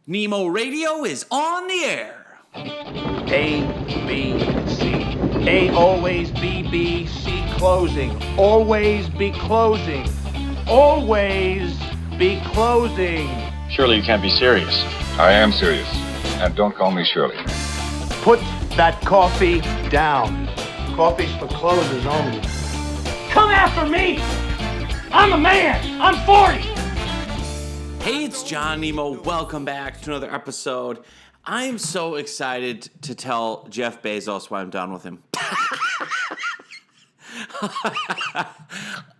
Nemo Radio is on the air. A, B, C. A, always, B, B, C, closing. Always be closing. Always be closing. Surely you can't be serious. I am serious. And don't call me Shirley. Put that coffee down. Coffee's for closers only. Come after me! I'm a man! I'm 40! Hey, it's John Nemo. Welcome back to another episode. I am so excited to tell Jeff Bezos why I'm done with him.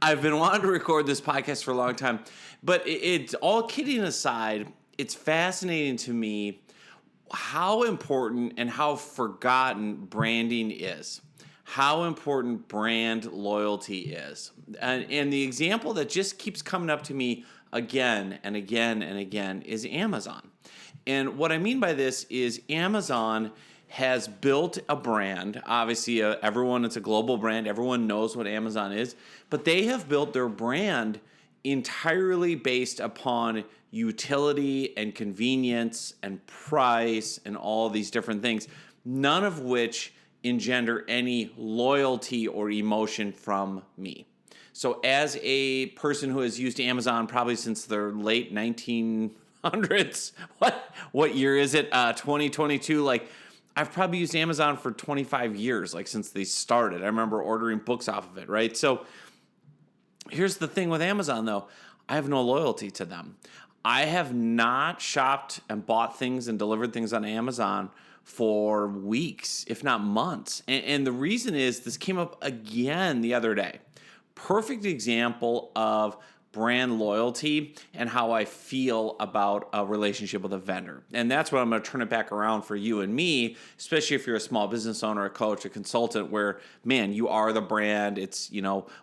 I've been wanting to record this podcast for a long time, but it's all kidding aside, it's fascinating to me how important and how forgotten branding is, how important brand loyalty is. And the example that just keeps coming up to me again and again and again is Amazon. And what I mean by this is Amazon has built a brand. Obviously, it's a global brand. Everyone knows what Amazon is. But they have built their brand entirely based upon utility and convenience and price and all these different things, none of which engender any loyalty or emotion from me. So as a person who has used Amazon probably since the late 1900s, what year is it? 2022. Like, I've probably used Amazon for 25 years, like since they started. I remember ordering books off of it, right? So here's the thing with Amazon, though. I have no loyalty to them. I have not shopped and bought things and delivered things on Amazon for weeks, if not months. And the reason is this came up again the other day. Perfect example of brand loyalty and how I feel about a relationship with a vendor. And that's what I'm going to turn it back around for you and me, especially if you're a small business owner, a coach, a consultant, where, man, you are the brand. It's,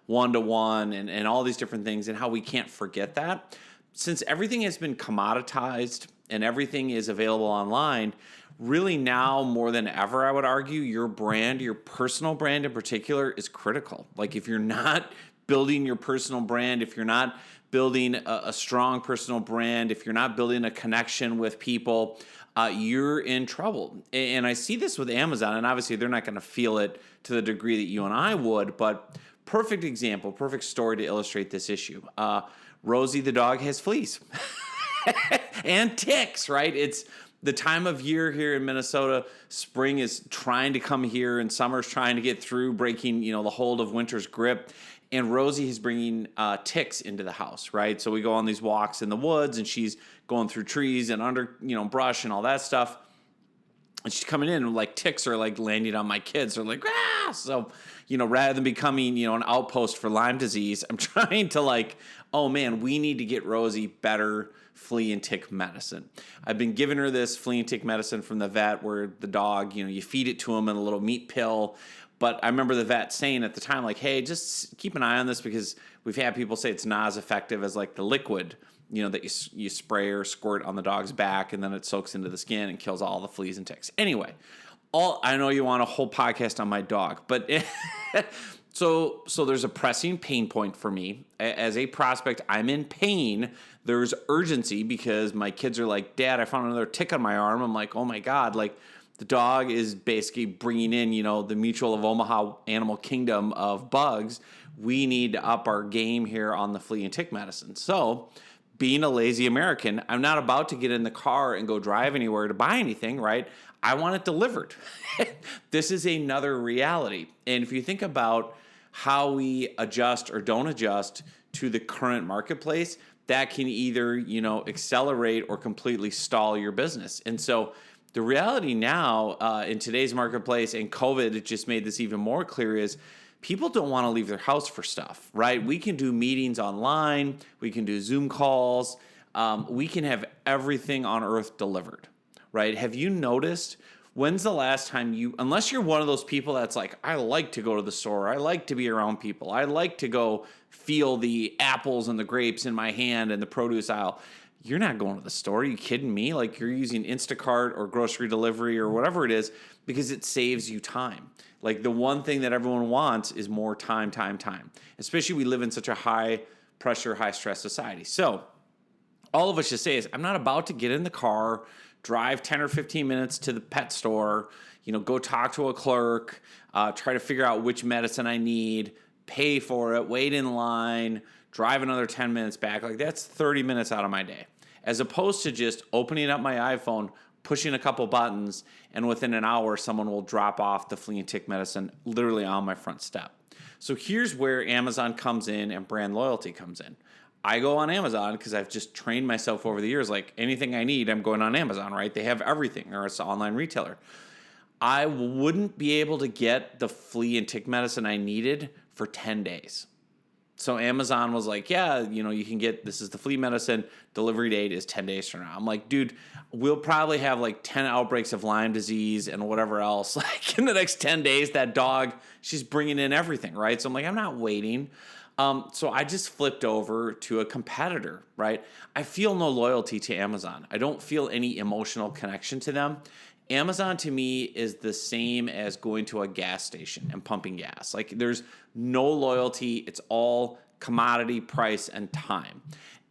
one-to-one and all these different things, and how we can't forget that. Since everything has been commoditized and everything is available online, really now more than ever, I would argue, your brand, your personal brand in particular, is critical. Like, if you're not building your personal brand, if you're not building a strong personal brand, if you're not building a connection with people, you're in trouble. And I see this with Amazon, and obviously they're not going to feel it to the degree that you and I would, but perfect example, perfect story to illustrate this issue. Rosie the dog has fleas and ticks, right? It's the time of year here in Minnesota. Spring is trying to come here, and summer's trying to get through, breaking, the hold of winter's grip. And Rosie is bringing ticks into the house, right? So we go on these walks in the woods, and she's going through trees and under, brush and all that stuff. And she's coming in, and like ticks are like landing on my kids. They're like, ah! So, rather than becoming, an outpost for Lyme disease, I'm trying to oh man, we need to get Rosie better flea and tick medicine. I've been giving her this flea and tick medicine from the vet, where the dog, you feed it to him in a little meat pill. But I remember the vet saying at the time, hey, just keep an eye on this, because we've had people say it's not as effective as the liquid, that you spray or squirt on the dog's back, and then it soaks into the skin and kills all the fleas and ticks. Anyway, I know you want a whole podcast on my dog, but so there's a pressing pain point for me. As a prospect, I'm in pain. There's urgency because my kids are like, Dad, I found another tick on my arm. I'm like, oh my God, the dog is basically bringing in, the Mutual of Omaha animal kingdom of bugs. We need to up our game here on the flea and tick medicine. So, being a lazy American, I'm not about to get in the car and go drive anywhere to buy anything, right? I want it delivered. This is another reality. And if you think about how we adjust or don't adjust to the current marketplace, that can either, accelerate or completely stall your business. And so the reality now in today's marketplace, and COVID, it just made this even more clear, is people don't want to leave their house for stuff, right? We can do meetings online. We can do Zoom calls. We can have everything on earth delivered, right? Have you noticed, when's the last time unless you're one of those people that's like, I like to go to the store. I like to be around people. I like to go feel the apples and the grapes in my hand and the produce aisle. You're not going to the store. Are you kidding me? You're using Instacart or grocery delivery or whatever it is, because it saves you time. The one thing that everyone wants is more time. Especially we live in such a high pressure, high stress society. So all of us should say is, I'm not about to get in the car, drive 10 or 15 minutes to the pet store, go talk to a clerk, try to figure out which medicine I need, pay for it, wait in line, drive another 10 minutes back. Like, that's 30 minutes out of my day. As opposed to just opening up my iPhone, pushing a couple buttons, and within an hour, someone will drop off the flea and tick medicine literally on my front step. So here's where Amazon comes in and brand loyalty comes in. I go on Amazon because I've just trained myself over the years. Like, anything I need, I'm going on Amazon, right? They have everything, or it's an online retailer. I wouldn't be able to get the flea and tick medicine I needed for 10 days. So Amazon was like, yeah, you can get, this is the flea medicine, delivery date is 10 days from now. I'm like, dude, we'll probably have like 10 outbreaks of Lyme disease and whatever else. Like, in the next 10 days, that dog, she's bringing in everything, right? So I'm like, I'm not waiting. So I just flipped over to a competitor, right? I feel no loyalty to Amazon. I don't feel any emotional connection to them. Amazon to me is the same as going to a gas station and pumping gas. Like, there's no loyalty. It's all commodity, price, and time.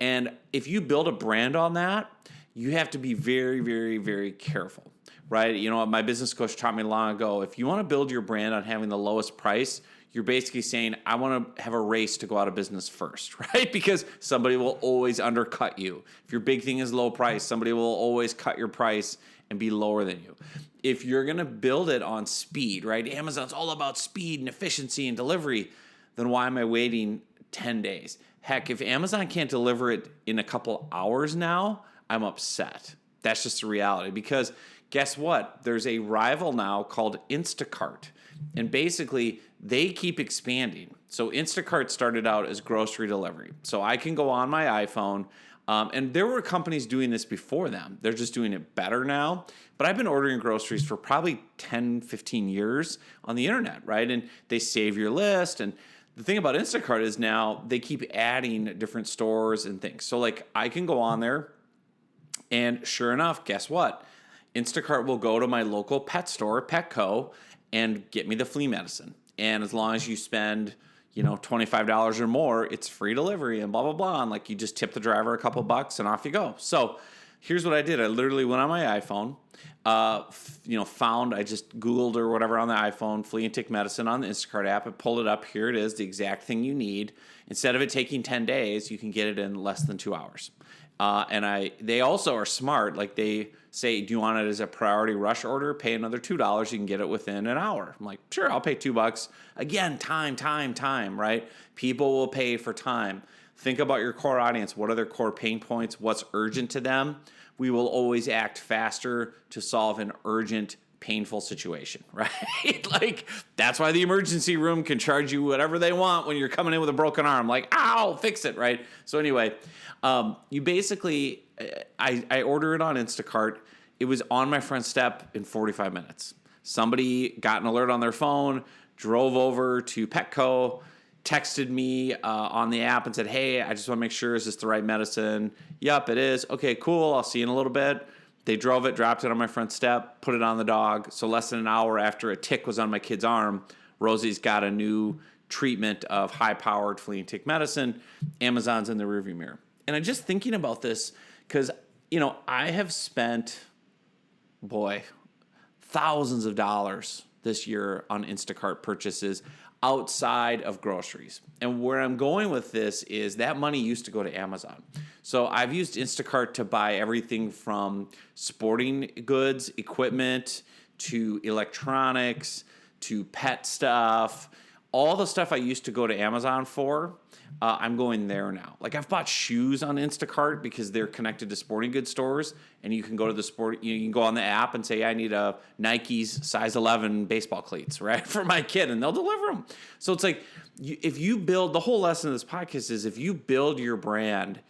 And if you build a brand on that, you have to be very, very, very careful, right? My business coach taught me long ago, if you want to build your brand on having the lowest price, you're basically saying, I want to have a race to go out of business first, right? Because somebody will always undercut you. If your big thing is low price, somebody will always cut your price and be lower than you. If you're going to build it on speed, right? Amazon's all about speed and efficiency and delivery. Then why am I waiting 10 days? Heck, if Amazon can't deliver it in a couple hours now, I'm upset. That's just the reality. Because guess what? There's a rival now called Instacart. And basically, they keep expanding. So Instacart started out as grocery delivery. So I can go on my iPhone, and there were companies doing this before them. They're just doing it better now. But I've been ordering groceries for probably 10, 15 years on the internet, right? And they save your list. And the thing about Instacart is now they keep adding different stores and things. So like, I can go on there, and sure enough, guess what? Instacart will go to my local pet store, Petco, and get me the flea medicine. And as long as you spend, $25 or more, it's free delivery and blah, blah, blah. And like, you just tip the driver a couple bucks and off you go. So here's what I did. I literally went on my iPhone, I just Googled or whatever on the iPhone, flea and tick medicine on the Instacart app. I pulled it up. Here it is, the exact thing you need. Instead of it taking 10 days, you can get it in less than 2 hours. They also are smart. Like, they say, do you want it as a priority rush order? Pay another $2. You can get it within an hour. I'm like, sure, I'll pay $2. Again, time, right? People will pay for time. Think about your core audience. What are their core pain points? What's urgent to them? We will always act faster to solve an urgent, painful situation, right? Like, that's why the emergency room can charge you whatever they want when you're coming in with a broken arm. Like, ow, fix it, right? So anyway, you basically, I order it on Instacart. It was on my front step in 45 minutes. Somebody got an alert on their phone, drove over to Petco, texted me on the app and said, hey, I just want to make sure, is this the right medicine? Yep, it is. Okay, cool. I'll see you in a little bit. They drove it, dropped it on my front step, put it on the dog. So less than an hour after a tick was on my kid's arm, Rosie's got a new treatment of high-powered flea and tick medicine. Amazon's in the rearview mirror. And I'm just thinking about this because, I have spent, thousands of dollars this year on Instacart purchases outside of groceries. And where I'm going with this is that money used to go to Amazon. So I've used Instacart to buy everything from sporting goods, equipment, to electronics, to pet stuff. All the stuff I used to go to Amazon for, I'm going there now. Like, I've bought shoes on Instacart because they're connected to sporting goods stores, and you can go to you can go on the app and say, I need a Nike's size 11 baseball cleats, right, for my kid, and they'll deliver them. So it's like, if you build, the whole lesson of this podcast is, if you build your brand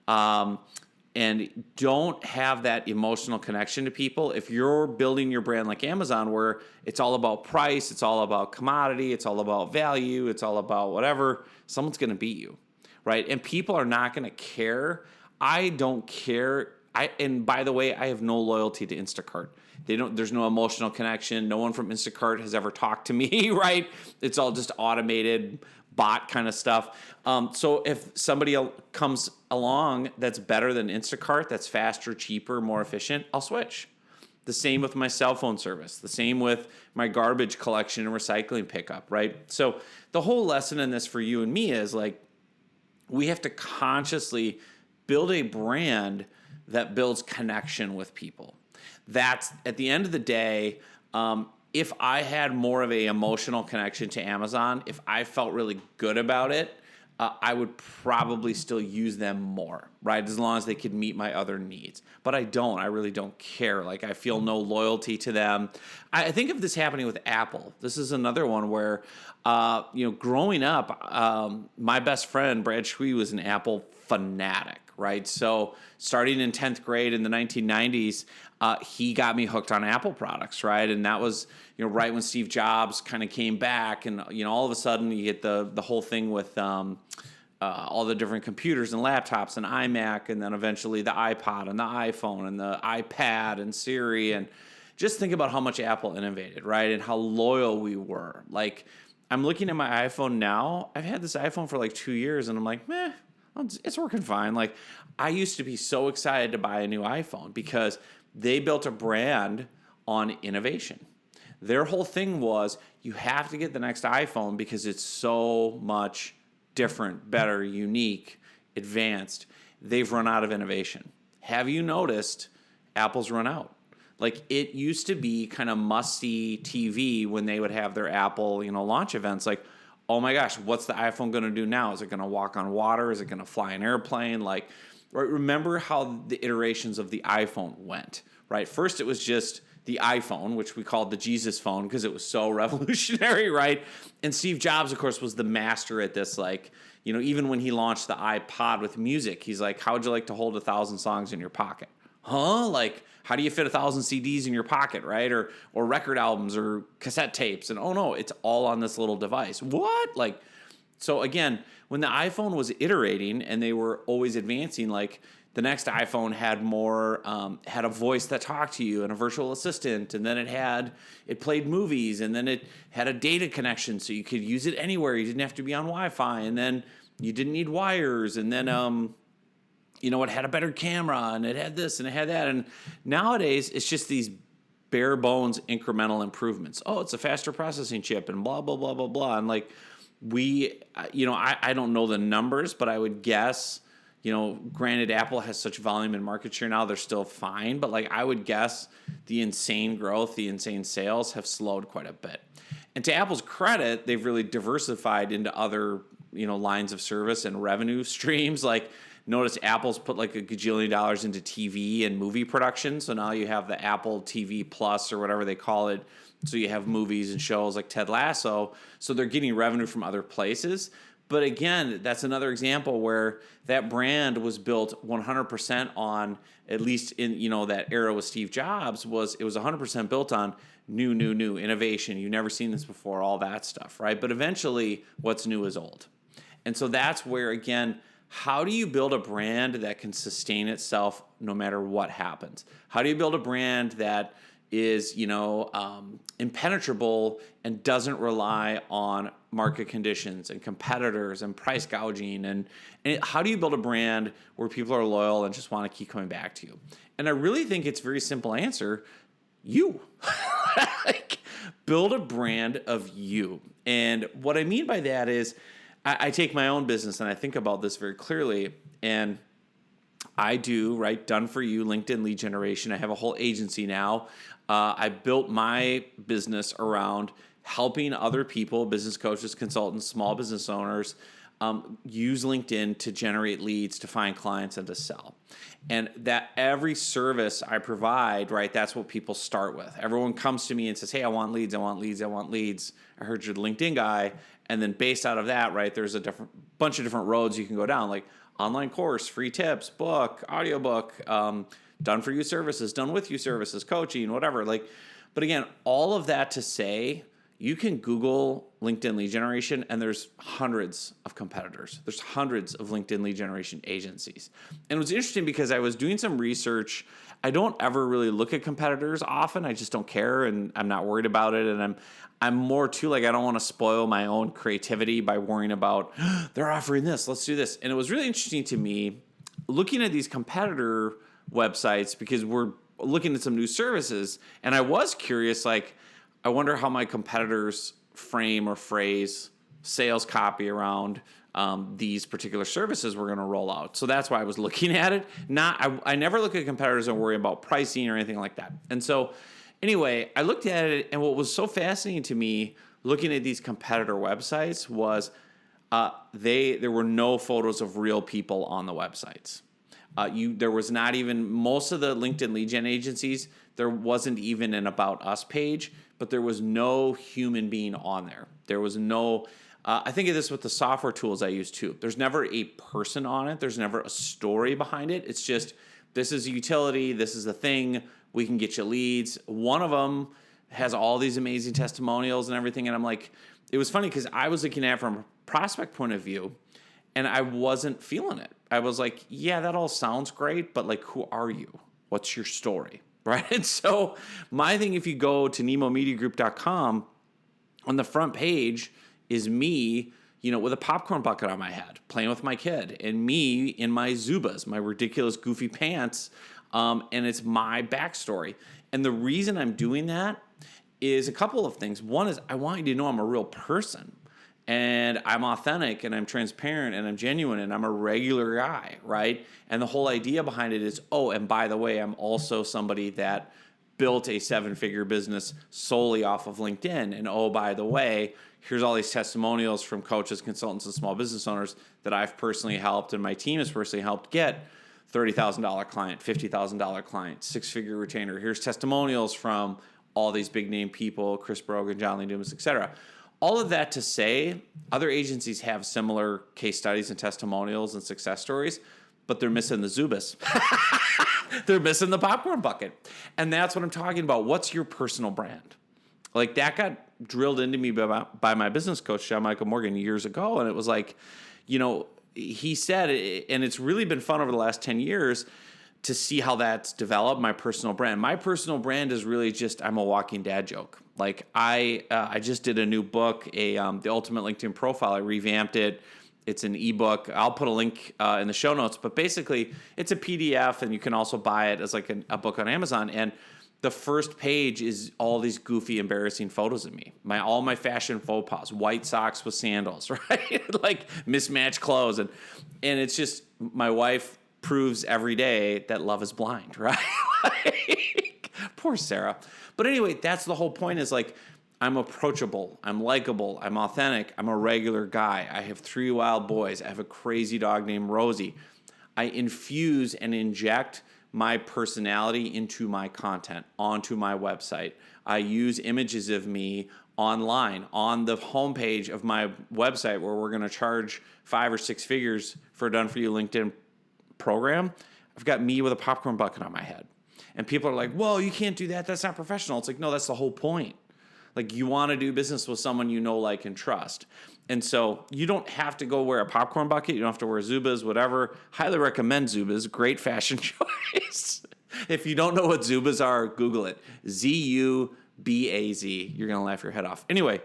and don't have that emotional connection to people, if you're building your brand like Amazon, where it's all about price, it's all about commodity, it's all about value, it's all about whatever, someone's going to beat you, right? And people are not going to care. I don't care. And by the way, I have no loyalty to Instacart. There's no emotional connection. No one from Instacart has ever talked to me, right? It's all just automated bot kind of stuff. So if somebody comes along that's better than Instacart, that's faster, cheaper, more efficient, I'll switch. The same with my cell phone service. The same with my garbage collection and recycling pickup, right? So the whole lesson in this for you and me is like, we have to consciously build a brand that builds connection with people. That's, at the end of the day, if I had more of a emotional connection to Amazon, if I felt really good about it, I would probably still use them more, right? As long as they could meet my other needs. But I don't. I really don't care. Like, I feel no loyalty to them. I think of this happening with Apple. This is another one where, growing up, my best friend, Brad Shui, was an Apple fanatic, right? So starting in 10th grade in the 1990s, he got me hooked on Apple products, right? And that was, right when Steve Jobs kind of came back, and all of a sudden you get the whole thing with all the different computers and laptops and iMac, and then eventually the iPod and the iPhone and the iPad and Siri, and just think about how much Apple innovated, right? And how loyal we were. Like, I'm looking at my iPhone now. I've had this iPhone for like 2 years, and I'm like, meh, it's working fine. Like, I used to be so excited to buy a new iPhone because they built a brand on innovation. Their whole thing was, you have to get the next iPhone because it's so much different, better, unique, advanced. They've run out of innovation. Have you noticed Apple's run out? Like, it used to be kind of must-see TV when they would have their Apple, launch events. Like, oh my gosh, what's the iPhone going to do now? Is it going to walk on water? Is it going to fly an airplane? Like, right, remember how the iterations of the iPhone went, right? First, it was just the iPhone, which we called the Jesus phone because it was so revolutionary, right? And Steve Jobs, of course, was the master at this. Like, even when he launched the iPod with music, he's like, how would you like to hold 1,000 songs in your pocket? Huh? Like, how do you fit 1,000 CDs in your pocket, right? Or record albums or cassette tapes. And oh no, it's all on this little device. What? Like, so again, when the iPhone was iterating and they were always advancing, like, the next iPhone had more, had a voice that talked to you and a virtual assistant, and then it played movies, and then it had a data connection so you could use it anywhere. You didn't have to be on Wi-Fi, and then you didn't need wires, and then it had a better camera, and it had this and it had that. And nowadays, it's just these bare bones incremental improvements. Oh, it's a faster processing chip, and blah blah blah blah blah. And like, I don't know the numbers, but I would guess. Granted, Apple has such volume and market share now, they're still fine. But like, I would guess the insane growth, the insane sales have slowed quite a bit. And to Apple's credit, they've really diversified into other, lines of service and revenue streams. Like, notice Apple's put like $1 gajillion into TV and movie production. So now you have the Apple TV Plus or whatever they call it. So you have movies and shows like Ted Lasso. So they're getting revenue from other places. But again, that's another example where that brand was built 100% on, at least in that era with Steve Jobs, it was 100% built on new innovation. You've never seen this before, all that stuff, right? But eventually, what's new is old. And so that's where, again, how do you build a brand that can sustain itself no matter what happens? How do you build a brand that is, impenetrable and doesn't rely on market conditions and competitors and price gouging? And how do you build a brand where people are loyal and just want to keep coming back to you? And I really think it's a very simple answer. You. Like, build a brand of you. And what I mean by that is I take my own business and I think about this very clearly, and I do, right, done for you, LinkedIn lead generation. I have a whole agency now. I built my business around helping other people, business coaches, consultants, small business owners, use LinkedIn to generate leads, to find clients, and to sell. And that every service I provide, right, that's what people start with. Everyone comes to me and says, hey, I want leads, I want leads, I want leads. I heard you're the LinkedIn guy. And then based out of that, right, there's a bunch of different roads you can go down, like online course, free tips, book, audiobook, done for you services, done with you services, coaching, whatever. Like, but again, all of that to say, you can Google LinkedIn lead generation, and there's hundreds of competitors. There's hundreds of LinkedIn lead generation agencies. And it was interesting because I was doing some research. I don't ever really look at competitors often. I just don't care, and I'm not worried about it. And I'm more too like, I don't want to spoil my own creativity by worrying about they're offering this, let's do this. And it was really interesting to me looking at these competitor websites because we're looking at some new services, and I was curious, like, I wonder how my competitors frame or phrase sales copy around these particular services we're going to roll out. So that's why I was looking at it. I never look at competitors and worry about pricing or anything like that. And so anyway, I looked at it, and what was so fascinating to me looking at these competitor websites was there were no photos of real people on the websites. There was not even, most of the LinkedIn lead gen agencies, there wasn't even an About Us page, but there was no human being on there. There was no, I think of this with the software tools I use too. There's never a person on it. There's never a story behind it. It's just, this is a utility. This is a thing. We can get you leads. One of them has all these amazing testimonials and everything. And I'm like, it was funny because I was looking at it from a prospect point of view, and I wasn't feeling it. I was like, yeah, that all sounds great, but like, who are you? What's your story? Right? And so my thing, if you go to nemomediagroup.com, on the front page is me, with a popcorn bucket on my head, playing with my kid, and me in my Zubas, my ridiculous goofy pants, and it's my backstory. And the reason I'm doing that is a couple of things. One is I want you to know I'm a real person. And I'm authentic, and I'm transparent, and I'm genuine, and I'm a regular guy, right? And the whole idea behind it is, oh, and by the way, I'm also somebody that built a 7-figure business solely off of LinkedIn. And oh, by the way, here's all these testimonials from coaches, consultants, and small business owners that I've personally helped, and my team has personally helped get $30,000 client, $50,000 client, 6-figure retainer. Here's testimonials from all these big name people, Chris Brogan, John Lee Dumas, et cetera. All of that to say, other agencies have similar case studies and testimonials and success stories, but they're missing the Zubas. They're missing the popcorn bucket. And that's what I'm talking about. What's your personal brand? Like, that got drilled into me by my business coach, John Michael Morgan, years ago. And it was like, he said, and it's really been fun over the last 10 years to see how that's developed, my personal brand. My personal brand is really just, I'm a walking dad joke. Like, I just did a new book, the Ultimate LinkedIn Profile. I revamped it. It's an ebook. I'll put a link in the show notes, but basically it's a PDF, and you can also buy it as like a book on Amazon. And the first page is all these goofy, embarrassing photos of me. All my fashion faux pas, white socks with sandals, right? Like mismatched clothes. And it's just, my wife proves every day that love is blind, right? Like, poor Sarah. But anyway, that's the whole point, is like, I'm approachable, I'm likable, I'm authentic, I'm a regular guy. I have 3 wild boys. I have a crazy dog named Rosie. I infuse and inject my personality into my content, onto my website. I use images of me online on the homepage of my website, where we're going to charge 5 or 6 figures for a done-for-you LinkedIn program. I've got me with a popcorn bucket on my head. And people are like, whoa, you can't do that. That's not professional. It's like, no, that's the whole point. Like, you want to do business with someone you know, like, and trust. And so you don't have to go wear a popcorn bucket. You don't have to wear Zubas, whatever. Highly recommend Zubas. Great fashion choice. If you don't know what Zubas are, Google it. Zubaz. You're going to laugh your head off. Anyway,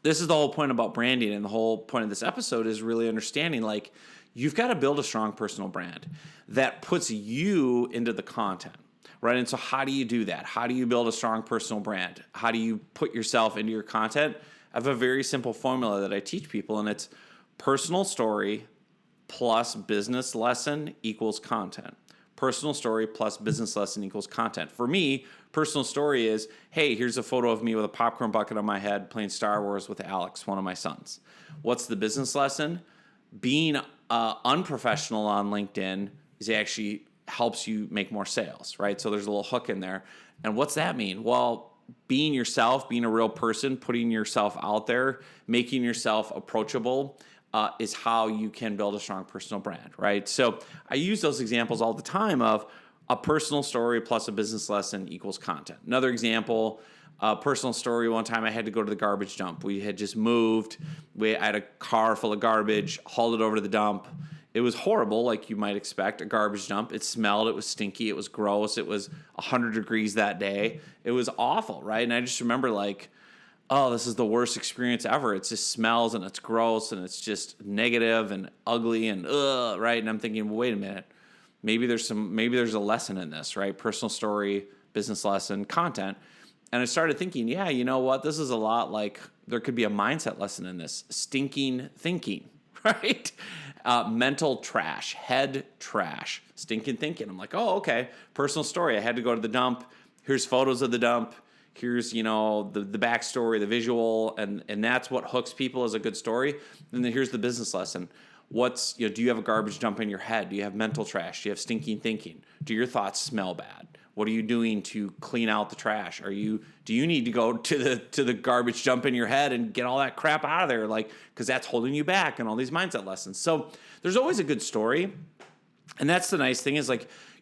this is the whole point about branding. And the whole point of this episode is really understanding, like, you've got to build a strong personal brand that puts you into the content, right? And so how do you do that? How do you build a strong personal brand? How do you put yourself into your content? I have a very simple formula that I teach people, and it's personal story plus business lesson equals content. Personal story plus business lesson equals content. For me, personal story is, hey, here's a photo of me with a popcorn bucket on my head playing Star Wars with Alex, one of my sons. What's the business lesson? Being unprofessional on LinkedIn is actually helps you make more sales, right? So there's a little hook in there. And what's that mean? Well, being yourself, being a real person, putting yourself out there, making yourself approachable is how you can build a strong personal brand, right? So I use those examples all the time of a personal story plus a business lesson equals content. Another example, Personal story, one time I had to go to the garbage dump. We had just moved. I had a car full of garbage, hauled it over to the dump. It was horrible, like you might expect, a garbage dump. It smelled, it was stinky, it was gross, it was 100 degrees that day. It was awful, right? And I just remember like, oh, this is the worst experience ever. It just smells and it's gross and it's just negative and ugly and right? And I'm thinking, well, wait a minute. Maybe there's a lesson in this, right? Personal story, business lesson, content. And I started thinking, yeah, you know what? This is a lot like there could be a mindset lesson in this. Stinking thinking, right? Mental trash, head trash, stinking thinking. I'm like, oh, okay. Personal story. I had to go to the dump. Here's photos of the dump. Here's, the backstory, the visual, and that's what hooks people as a good story. And then here's the business lesson. Do you have a garbage dump in your head? Do you have mental trash? Do you have stinking thinking? Do your thoughts smell bad? What are you doing to clean out the trash? Do you need to go to the garbage dump in your head and get all that crap out of there? Because that's holding you back and all these mindset lessons. So there's always a good story. And that's the nice thing is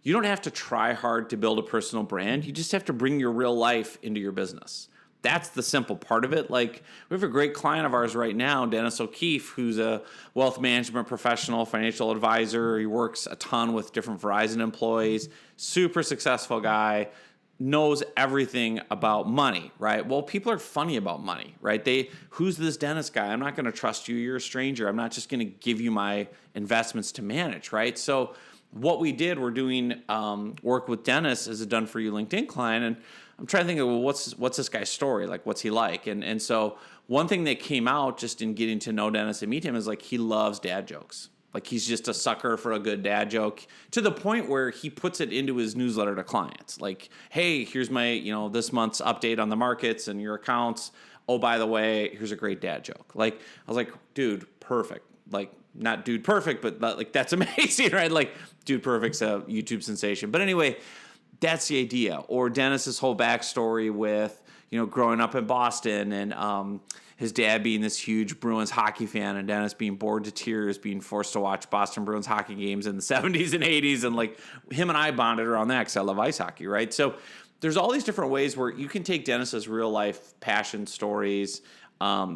you don't have to try hard to build a personal brand. You just have to bring your real life into your business. That's the simple part of it. We have a great client of ours right now, Dennis O'Keefe, who's a wealth management professional, financial advisor. He works a ton with different Verizon employees, super successful guy, knows everything about money, right? Well, people are funny about money, right? Who's this Dennis guy? I'm not going to trust you. You're a stranger. I'm not just going to give you my investments to manage, right? So what we did, we're doing work with Dennis as a Done For You LinkedIn client, and I'm trying to think of, well, what's this guy's story? What's he like? And so one thing that came out just in getting to know Dennis and meet him is he loves dad jokes. He's just a sucker for a good dad joke to the point where he puts it into his newsletter to clients. Hey, here's my, this month's update on the markets and your accounts. Oh, by the way, here's a great dad joke. I was like, dude, perfect. Not dude perfect, but that's amazing, right? Dude perfect's a YouTube sensation. But anyway, that's the idea. Or Dennis's whole backstory with, growing up in Boston and his dad being this huge Bruins hockey fan and Dennis being bored to tears, being forced to watch Boston Bruins hockey games in the 70s and 80s. And him and I bonded around that because I love ice hockey, right? So there's all these different ways where you can take Dennis's real life passion stories,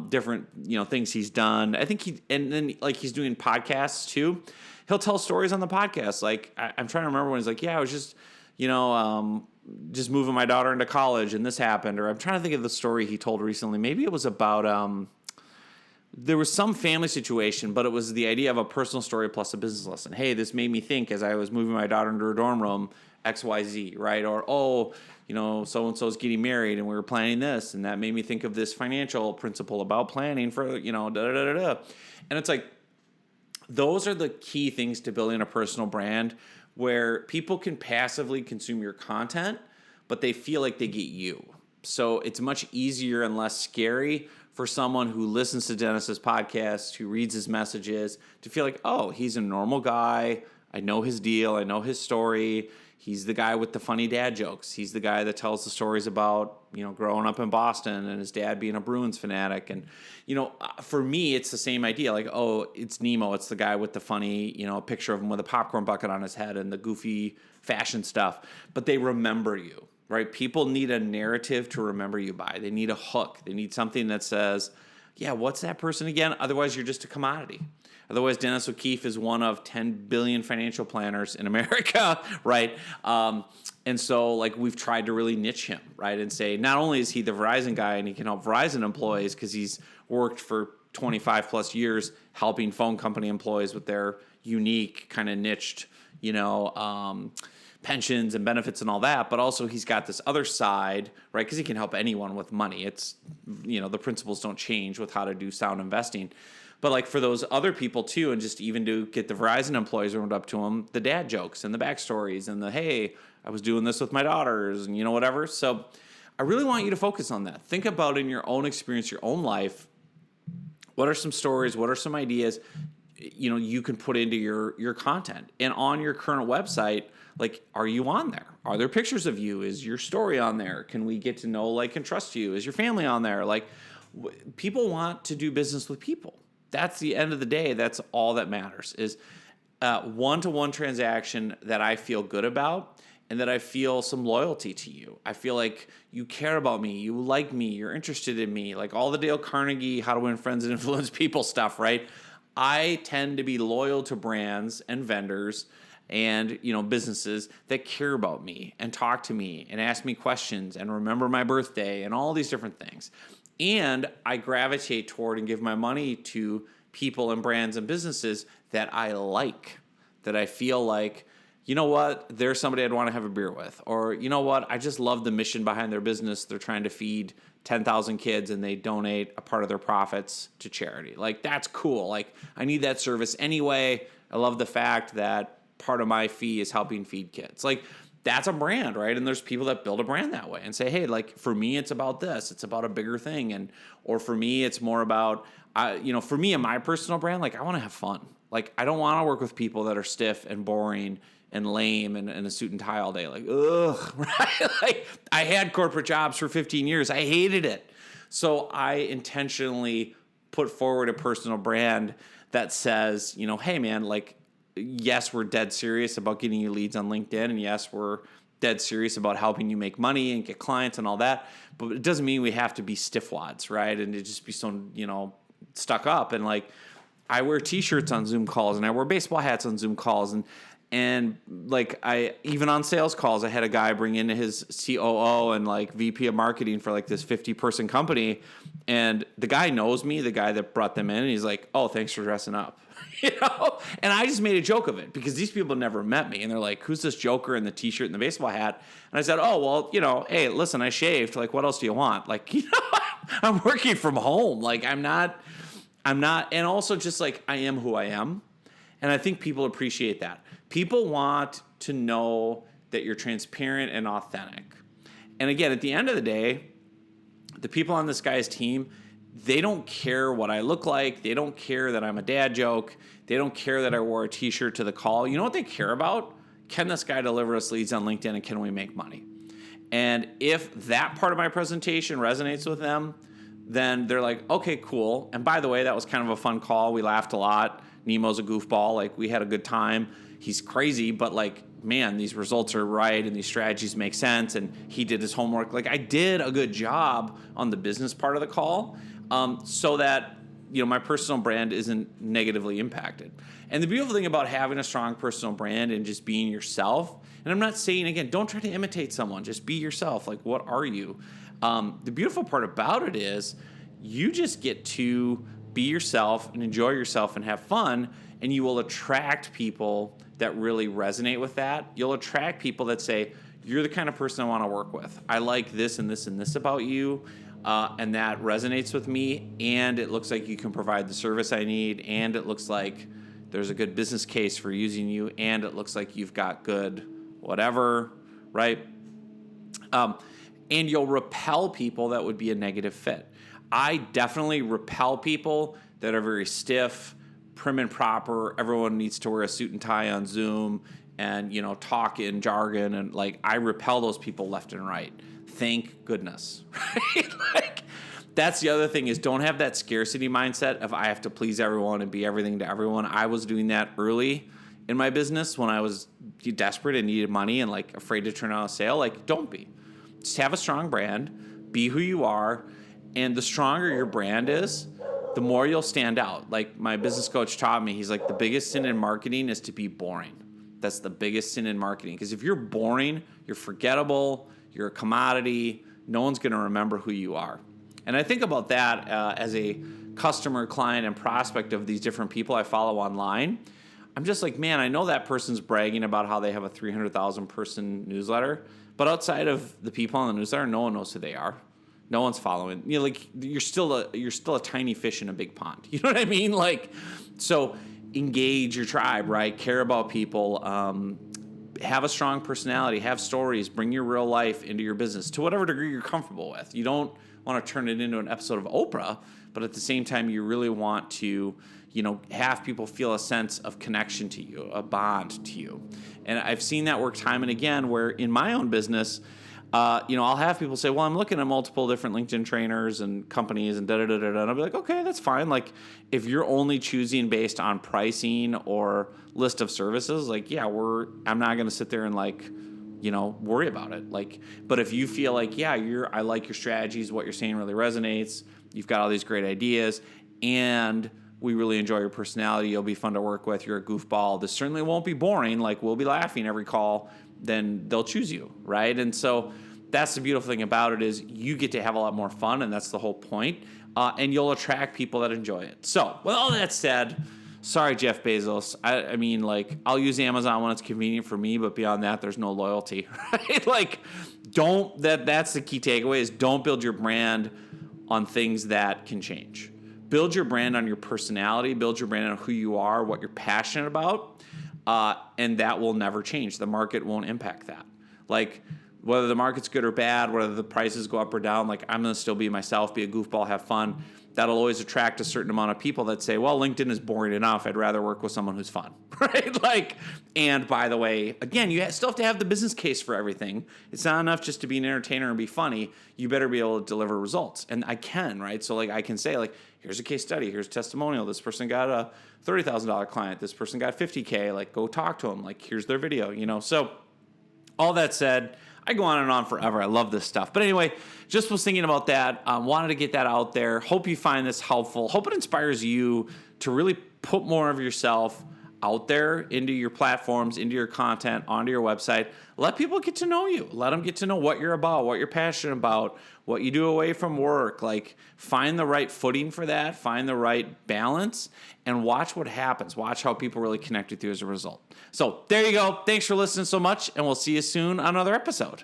different, things he's done. I think he's doing podcasts too. He'll tell stories on the podcast. I'm trying to remember when he's like, yeah, I was just, just moving my daughter into college and this happened. Or I'm trying to think of the story he told recently. Maybe it was about, there was some family situation, but it was the idea of a personal story plus a business lesson. Hey, this made me think as I was moving my daughter into her dorm room, XYZ, right? Or, so-and-so's getting married and we were planning this and that made me think of this financial principle about planning for, da-da-da-da-da. And it's those are the key things to building a personal brand where people can passively consume your content, but they feel like they get you. So it's much easier and less scary for someone who listens to Dennis's podcast, who reads his messages, to feel like, oh, he's a normal guy. I know his deal. I know his story. He's the guy with the funny dad jokes. He's the guy that tells the stories about, growing up in Boston and his dad being a Bruins fanatic. And, for me, it's the same idea. Oh, it's Nemo. It's the guy with the funny, picture of him with a popcorn bucket on his head and the goofy fashion stuff. But they remember you, right? People need a narrative to remember you by. They need a hook. They need something that says, yeah, what's that person again? Otherwise, you're just a commodity. Otherwise, Dennis O'Keefe is one of 10 billion financial planners in America, right? And so, we've tried to really niche him, right? And say, not only is he the Verizon guy and he can help Verizon employees because he's worked for 25 plus years helping phone company employees with their unique kind of niched, pensions and benefits and all that, but also he's got this other side, right? Because he can help anyone with money. It's, the principles don't change with how to do sound investing. But for those other people too, and just even to get the Verizon employees warmed up to him, the dad jokes and the backstories and the, hey, I was doing this with my daughters and whatever. So I really want you to focus on that. Think about in your own experience, your own life, what are some stories, what are some ideas, you can put into your content. And on your current website, are you on there? Are there pictures of you? Is your story on there? Can we get to know, and trust you? Is your family on there? People want to do business with people. That's the end of the day. That's all that matters is one-to-one transaction that I feel good about and that I feel some loyalty to you. I feel like you care about me, you like me, you're interested in me, like all the Dale Carnegie, How to Win Friends and Influence People stuff, right? I tend to be loyal to brands and vendors and, businesses that care about me and talk to me and ask me questions and remember my birthday and all these different things. And I gravitate toward and give my money to people and brands and businesses that I like, that I feel like, you know what, there's somebody I'd want to have a beer with. Or, you know what, I just love the mission behind their business. They're trying to feed 10,000 kids and they donate a part of their profits to charity. Like, that's cool. Like, I need that service anyway. I love the fact that part of my fee is helping feed kids. Like, that's a brand, right? And there's people that build a brand that way and say, hey, like, for me, it's about this. It's about a bigger thing. Or for me, it's more about, for me and my personal brand, like, I want to have fun. Like, I don't want to work with people that are stiff and boring and lame and in a suit and tie all day. Like, ugh, right? Like, I had corporate jobs for 15 years. I hated it. So I intentionally put forward a personal brand that says, hey, man, like, yes, we're dead serious about getting you leads on LinkedIn. And yes, we're dead serious about helping you make money and get clients and all that. But it doesn't mean we have to be stiffwads, right? And to just be so, stuck up. And like, I wear T-shirts on Zoom calls and I wear baseball hats on Zoom calls. And like, I even on sales calls, I had a guy bring in his COO and like VP of marketing for like this 50-person company. And the guy knows me, the guy that brought them in, and he's like, oh, thanks for dressing up. And I just made a joke of it because these people never met me. And they're like, who's this joker in the T-shirt and the baseball hat? And I said, oh, well, hey, listen, I shaved. Like, what else do you want? Like, I'm working from home. Like, I'm not, and also just like, I am who I am. And I think people appreciate that. People want to know that you're transparent and authentic. And again, at the end of the day, the people on this guy's team, they don't care what I look like. They don't care that I'm a dad joke. They don't care that I wore a T-shirt to the call. You know what they care about? Can this guy deliver us leads on LinkedIn and can we make money? And if that part of my presentation resonates with them, then they're like, okay, cool. And by the way, that was kind of a fun call. We laughed a lot. Nemo's a goofball. Like, we had a good time. He's crazy, but like, man, these results are right and these strategies make sense. And he did his homework. Like, I did a good job on the business part of the call, so that, my personal brand isn't negatively impacted. And the beautiful thing about having a strong personal brand and just being yourself, and I'm not saying, again, don't try to imitate someone. Just be yourself. Like, what are you? The beautiful part about it is you just get to be yourself and enjoy yourself and have fun, and you will attract people that really resonate with that. You'll attract people that say, you're the kind of person I want to work with. I like this and this and this about you, and that resonates with me, and it looks like you can provide the service I need, and it looks like there's a good business case for using you, and it looks like you've got good whatever, right? And you'll repel people that would be a negative fit. I definitely repel people that are very stiff, prim and proper. Everyone needs to wear a suit and tie on Zoom and, talk in jargon. And like, I repel those people left and right. Thank goodness, right? Like, that's the other thing is don't have that scarcity mindset of I have to please everyone and be everything to everyone. I was doing that early in my business when I was desperate and needed money and like afraid to turn down a sale. Like, don't be. Just have a strong brand, be who you are, and the stronger your brand is, the more you'll stand out. Like my business coach taught me, he's like, the biggest sin in marketing is to be boring. That's the biggest sin in marketing. Because if you're boring, you're forgettable, you're a commodity, no one's going to remember who you are. And I think about that as a customer, client, and prospect of these different people I follow online. I'm just like, man, I know that person's bragging about how they have a 300,000 person newsletter, but outside of the people on the newsletter, no one knows who they are. No one's following. Like you're still a tiny fish in a big pond. You know what I mean? Like, so engage your tribe, right? Care about people. Have a strong personality. Have stories. Bring your real life into your business to whatever degree you're comfortable with. You don't want to turn it into an episode of Oprah, but at the same time, you really want to, have people feel a sense of connection to you, a bond to you. And I've seen that work time and again where in my own business, I'll have people say, well, I'm looking at multiple different LinkedIn trainers and companies and da-da-da-da-da. And I'll be like, okay, that's fine. Like if you're only choosing based on pricing or list of services, like, yeah, I'm not going to sit there and like worry about it. But if you feel like, yeah, I like your strategies, what you're saying really resonates, you've got all these great ideas, and we really enjoy your personality, you'll be fun to work with, you're a goofball, this certainly won't be boring, we'll be laughing every call, then they'll choose you, right? And so that's the beautiful thing about it is you get to have a lot more fun, and that's the whole point, and you'll attract people that enjoy it. So with all that said, sorry, Jeff Bezos. I mean, I'll use Amazon when it's convenient for me, but beyond that, there's no loyalty, right? That's the key takeaway is don't build your brand on things that can change. Build your brand on your personality, build your brand on who you are, what you're passionate about, and that will never change. The market won't impact that. Whether the market's good or bad, whether the prices go up or down, I'm going to still be myself, be a goofball, have fun. That'll always attract a certain amount of people that say, well, LinkedIn is boring enough. I'd rather work with someone who's fun, right? And by the way, again, you still have to have the business case for everything. It's not enough just to be an entertainer and be funny. You better be able to deliver results. And I can, right? So I can say here's a case study. Here's a testimonial. This person got a $30,000 client. This person got $50K. Go talk to them. Here's their video, So all that said, I go on and on forever. I love this stuff. But anyway, just was thinking about that. Wanted to get that out there. Hope you find this helpful. Hope it inspires you to really put more of yourself out there into your platforms, into your content, onto your website. Let people get to know you. Let them get to know what you're about, what you're passionate about, what you do away from work. Find the right footing for that. Find the right balance and watch what happens. Watch how people really connect with you as a result. So there you go. Thanks for listening so much, and we'll see you soon on another episode.